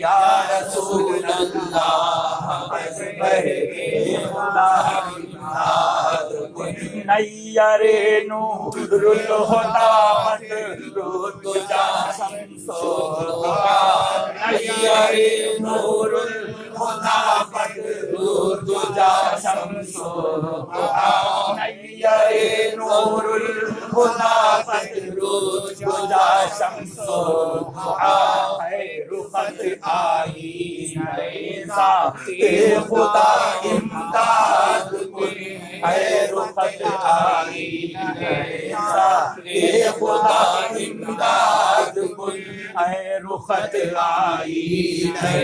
یا رسول اللہ نیر نور الہدا مدرود جا شمس نیر نور الہدا مدرود جا شمس نیر نور الہدا مدرود جا شمس خیر خط آئی ہے خدا امداد کن خیر خط آئی ہے خدا امداد کن خیر خط آئی ہے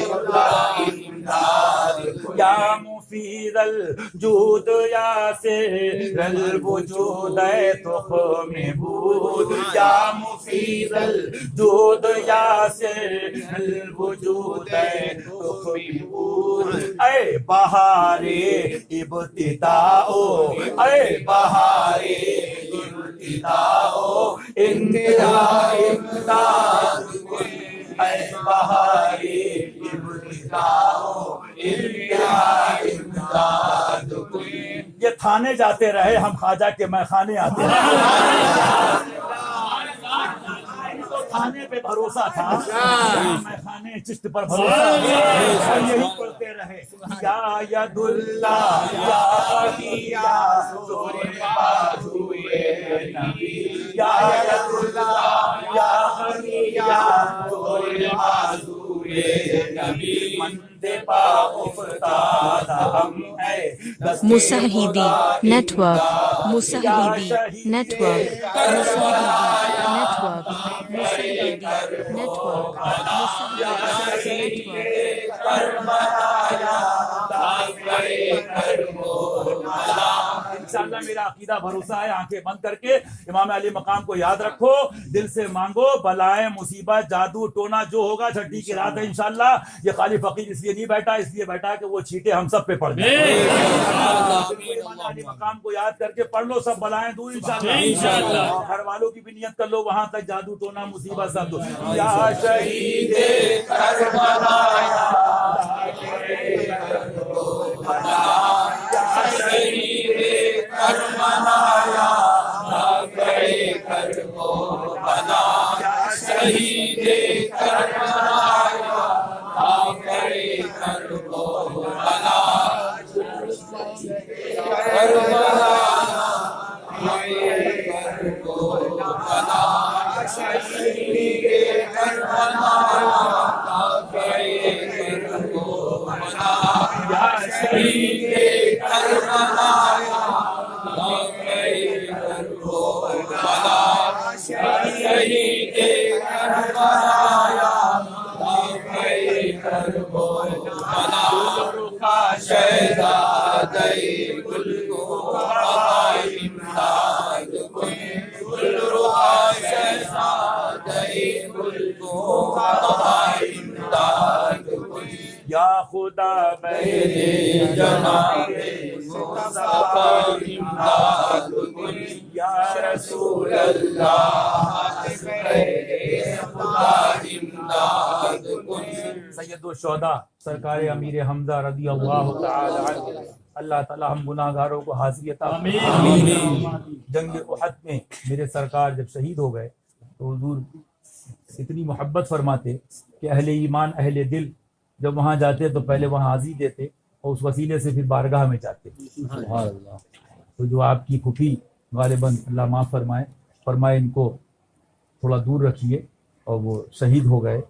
خدا امداد یا مفید الجود یا سر الوجود تخم بود یا مفید الجود یا سر الوجود تخم بود اے بہار ابتداء اے بہار ابتداء انتہا امداد کن اے بہار ابتداء انتہا امداد کن. یہ تھانے جاتے رہے ہم خواجہ کے میں خانے آتے رہے. تھانے پہ بھروسہ تھا میں خانے چشت پر بھروسہ اور یہی پڑھتے رہے یا ید اللہ یا علی یا زور بازوئے نبی یا ید اللہ یا علی یا زور بازوئے نبی مندے پا افتاد ہم ہے مشاہدی نیٹورک مشاہدی نیٹورک انشاءاللہ میرا عقیدہ بھروسہ ہے. آنکھیں بند کر کے امام علی مقام کو یاد رکھو, دل سے مانگو, بلائیں مصیبت جادو ٹونا جو ہوگا چھٹی کی رات ہے انشاءاللہ. یہ خالی فقیر اس لیے نہیں بیٹھا, اس لیے بیٹھا کہ وہ چھینٹے ہم سب پہ پڑ جائیں. امام علی مقام کو یاد کر کے پڑھ لو, سب بلائیں دور انشاءاللہ. گھر والوں کی بھی نیت کر لو, وہاں تک جادو ٹونا مصیبت سب دو. یا شہید کربلا یا خدا میرے جناب مصطفی امداد کن یا رسول اللہ خدا امداد کن. سید الشہداء سرکار امیر حمزہ رضی اللہ تعالی عنہ, اللہ تعالی ہم گناہ گاروں کو حاضری عطا فرمائے. جنگ احد میں میرے سرکار جب شہید ہو گئے تو حضور اتنی محبت فرماتے کہ اہل ایمان اہل دل جب وہاں جاتے تو پہلے وہاں حاضری دیتے اور اس وسیلے سے پھر بارگاہ میں جاتے. تو جو آپ کی پھوپھی غالباً اللہ معاف فرمائے ان کو تھوڑا دور رکھیے, اور وہ شہید ہو گئے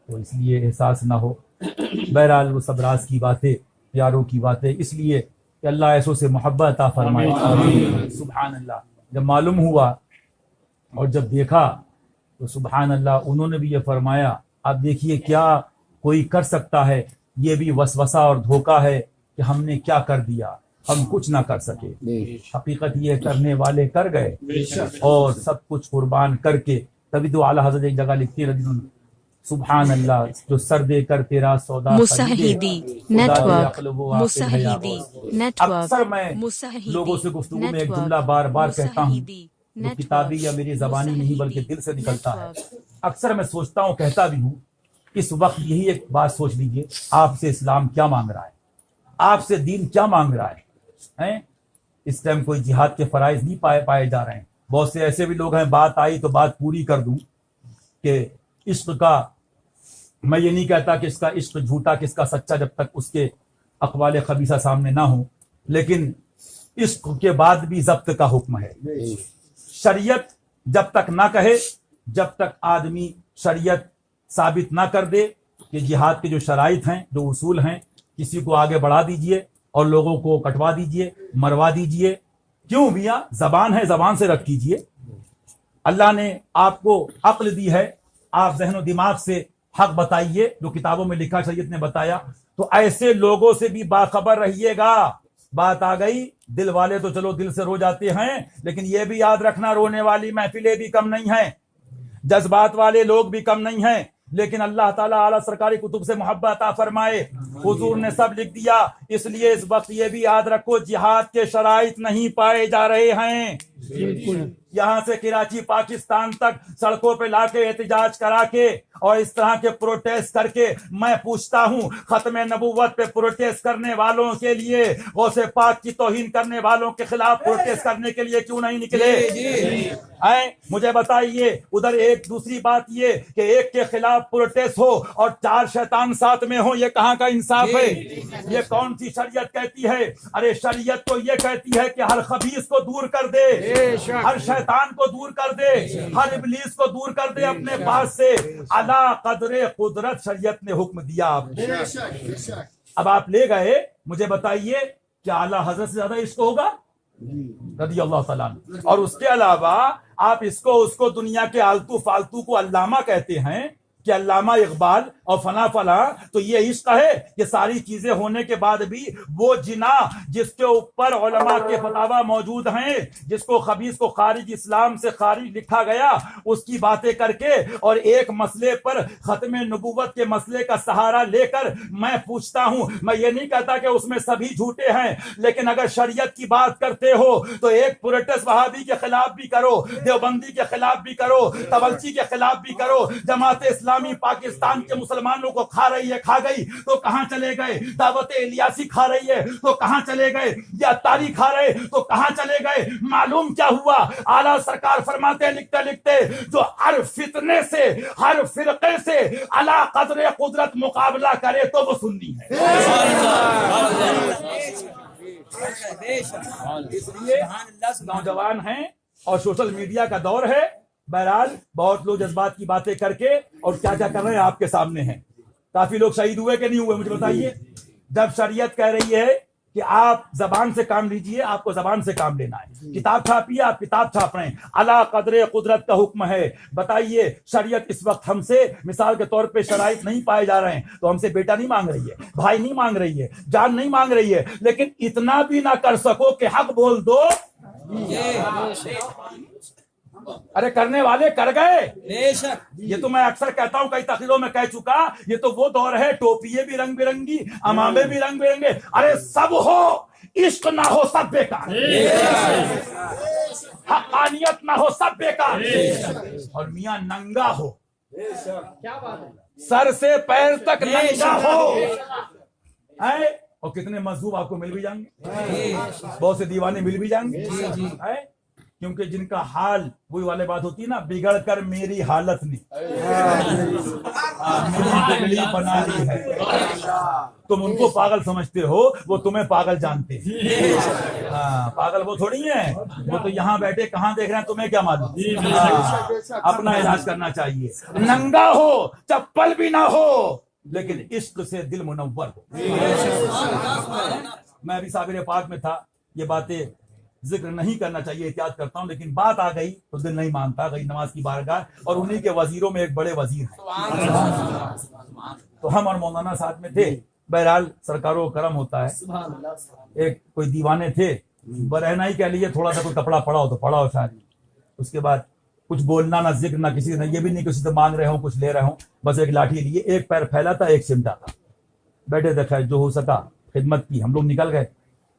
تو اس لیے احساس نہ ہو. بہرحال وہ سب راز کی باتیں, پیاروں کی باتیں, اس لیے کہ اللہ ایسوں سے محبت عطا فرمائے. سبحان اللہ. جب معلوم ہوا اور جب دیکھا تو سبحان اللہ, انہوں نے بھی یہ فرمایا, آپ دیکھیے کیا کوئی کر سکتا ہے, یہ بھی وسوسہ اور دھوکہ ہے کہ ہم نے کیا کر دیا, ہم کچھ نہ کر سکے. حقیقت یہ کرنے والے کر گئے اور سب کچھ قربان کر کے. تبھی تو اعلیٰ حضرت ایک جگہ لکھتے رضی اللہ, سبحان اللہ, جو سر دے کر تیرا سودا مشاہدی نیٹورک مشاہدی نیٹورک. اکثر میں لوگوں سے گفتگو میں ایک جملہ بار بار کہتا ہوں جو کتابی یا میری زبانی نہیں بلکہ دل سے نکلتا ہے. اکثر میں سوچتا ہوں, کہتا بھی ہوں اس وقت یہی ایک بات سوچ لیجئے، آپ سے اسلام کیا مانگ رہا ہے، آپ سے دین کیا مانگ رہا ہے؟ اس ٹائم کوئی جہاد کے فرائض نہیں پائے جا رہے ہیں. بہت سے ایسے بھی لوگ ہیں، بات آئی تو بات پوری کر دوں کہ عشق کا، میں یہ نہیں کہتا کہ اس کا عشق جھوٹا کس کا سچا جب تک اس کے اقوال خبیثہ سامنے نہ ہوں، لیکن عشق کے بعد بھی ضبط کا حکم ہے. شریعت جب تک نہ کہے، جب تک آدمی شریعت ثابت نہ کر دے کہ جہاد کے جو شرائط ہیں، جو اصول ہیں، کسی کو آگے بڑھا دیجئے اور لوگوں کو کٹوا دیجئے، مروا دیجئے. کیوں میاں؟ زبان ہے، زبان سے رد کیجئے. اللہ نے آپ کو عقل دی ہے، آپ ذہن و دماغ سے حق بتائیے جو کتابوں میں لکھا، شریعت نے بتایا. تو ایسے لوگوں سے بھی باخبر رہیے گا. بات آ گئی، دل والے تو چلو دل سے رو جاتے ہیں، لیکن یہ بھی یاد رکھنا رونے والی محفلیں بھی کم نہیں ہیں، جذبات والے لوگ بھی کم نہیں ہیں. لیکن اللہ تعالیٰ اعلیٰ سرکاری کتب سے محبت عطا فرمائے، حضور نے سب لکھ دیا. اس لیے اس وقت یہ بھی یاد رکھو، جہاد کے شرائط نہیں پائے جا رہے ہیں. یہاں سے کراچی پاکستان تک سڑکوں پہ لا کے احتجاج کرا کے اور اس طرح کے پروٹیسٹ کر کے، میں پوچھتا ہوں ختم نبوت پہ پروٹیسٹ کرنے والوں کے لیے، غوث پاک کی توہین کرنے والوں کے خلاف پروٹیسٹ کرنے کے لیے کیوں نہیں نکلے؟ مجھے بتائیے. ادھر ایک دوسری بات یہ کہ ایک کے خلاف پروٹیسٹ ہو اور 4 شیطان ساتھ میں ہو، یہ کہاں کا انصاف ہے؟ یہ کون سی شریعت کہتی ہے؟ ارے شریعت تو یہ کہتی ہے کہ ہر خبیث کو دور کر دے، ہر شیطان کو دور کر دے، ہر ابلیس کو دور کر دے اپنے پاس سے. علی قدر قدرت شریعت نے حکم دیا آپ کو. اب آپ لے گئے، مجھے بتائیے کیا اعلیٰ حضرت سے زیادہ عشق ہوگا رضی اللہ تعالیٰ عنہ؟ اور اس کے علاوہ آپ اس کو دنیا کے آلتو فالتو کو علامہ کہتے ہیں کہ علامہ اقبال اور فلاں فلاں. تو یہ عشق ہے کہ ساری چیزیں ہونے کے بعد بھی وہ جنا جس کے اوپر علماء کے فتاوی موجود ہیں، جس کو خبیث کو خارج اسلام سے خارج لکھا گیا، اس کی باتیں کر کے اور ایک مسئلے پر ختم نبوت کے مسئلے کا سہارا لے کر میں پوچھتا ہوں. میں یہ نہیں کہتا کہ اس میں سبھی جھوٹے ہیں، لیکن اگر شریعت کی بات کرتے ہو تو ایک پروٹیسٹ وہابی کے خلاف بھی کرو، دیوبندی کے خلاف بھی کرو، تبلچی کے خلاف بھی کرو. جماعت اسلامی پاکستان کے مسلمانوں کو کھا رہی ہے، کھا گئی تو کہاں چلے گئے؟ دعوت الیاسی کھا رہی ہے تو کہاں چلے گئے؟ یا تاریخ کھا رہے تو کہاں چلے گئے؟ معلوم کیا ہوا؟ اعلیٰ سرکار فرماتے لکھتے لکھتے، جو ہر فتنے سے، ہر فرقے سے علی قدر قدرت مقابلہ کرے تو وہ سنی ہے. اس لیے نوجوان ہیں اور سوشل میڈیا کا دور ہے. بہرحال بہت لوگ جذبات کی باتیں کر کے اور کیا کیا کر رہے ہیں آپ کے سامنے ہیں. کافی لوگ شہید ہوئے کہ نہیں ہوئے مجھے بتائیے. جب شریعت کہہ رہی ہے کہ آپ زبان سے کام لیجئے، آپ کو زبان سے کام لینا ہے. کتاب چھاپیے، آپ کتاب چھاپ رہے ہیں، اعلیٰ قدر قدرت کا حکم ہے. بتائیے شریعت اس وقت ہم سے مثال کے طور پہ شرائط نہیں پائے جا رہے ہیں تو ہم سے بیٹا نہیں مانگ رہی ہے، بھائی نہیں مانگ رہی ہے، جان نہیں مانگ رہی ہے، لیکن اتنا بھی نہ کر سکو کہ حق بول دو. ارے کرنے والے کر گئے. یہ تو میں اکثر کہتا ہوں، کئی تقریروں میں کہہ چکا، یہ تو وہ دور ہے ٹوپیے بھی رنگ برنگی، امامے بھی رنگ برنگے. ارے سب ہو، عشق نہ ہو سب بیکار، حقانیت نہ ہو سب بیکار. اور میاں ننگا ہو، سر سے پیر تک ننگا ہو. اور کتنے مذہب آپ کو مل بھی جائیں گے، بہت سے دیوانے مل بھی جائیں گے. کیونکہ جن کا حال وہی والے بات ہوتی ہے نا، بگڑ کر میری حالت نے میری بنا لی ہے. تم ان کو پاگل سمجھتے ہو، وہ تمہیں پاگل جانتے ہیں. پاگل وہ تھوڑی ہیں، وہ تو یہاں بیٹھے کہاں دیکھ رہے ہیں تمہیں کیا معلوم. اپنا علاج کرنا چاہیے. ننگا ہو، چپل بھی نہ ہو، لیکن عشق سے دل منور ہو. میں ابھی صابر پاک میں تھا، یہ باتیں ذکر نہیں کرنا چاہیے، احتیاط کرتا ہوں، لیکن بات آ گئی تو دل نہیں مانتا. گئی نماز کی بارگاہ، اور انہی کے وزیروں میں ایک بڑے وزیر ہیں، تو ہم اور مولانا ساتھ میں تھے. بہرحال سرکاروں کا کرم ہوتا ہے. ایک کوئی دیوانے تھے، برہنا ہی کہہ لیے، تھوڑا سا کوئی کپڑا پڑا ہو تو پڑا ہو شاید. اس کے بعد کچھ بولنا، نہ ذکر، نہ کسی نے، یہ بھی نہیں کسی سے مانگ رہے ہوں، کچھ لے رہے ہوں، بس ایک لاٹھی لیے، ایک پیر پھیلا تھا، ایک سمٹا تھا. بیٹھے تھے، خیر جو ہو سکا خدمت کی. ہم لوگ نکل گئے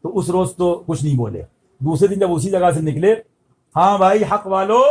تو اس روز تو کچھ نہیں بولے. دوسرے دن جب اسی جگہ سے نکلے، ہاں بھائی حق والو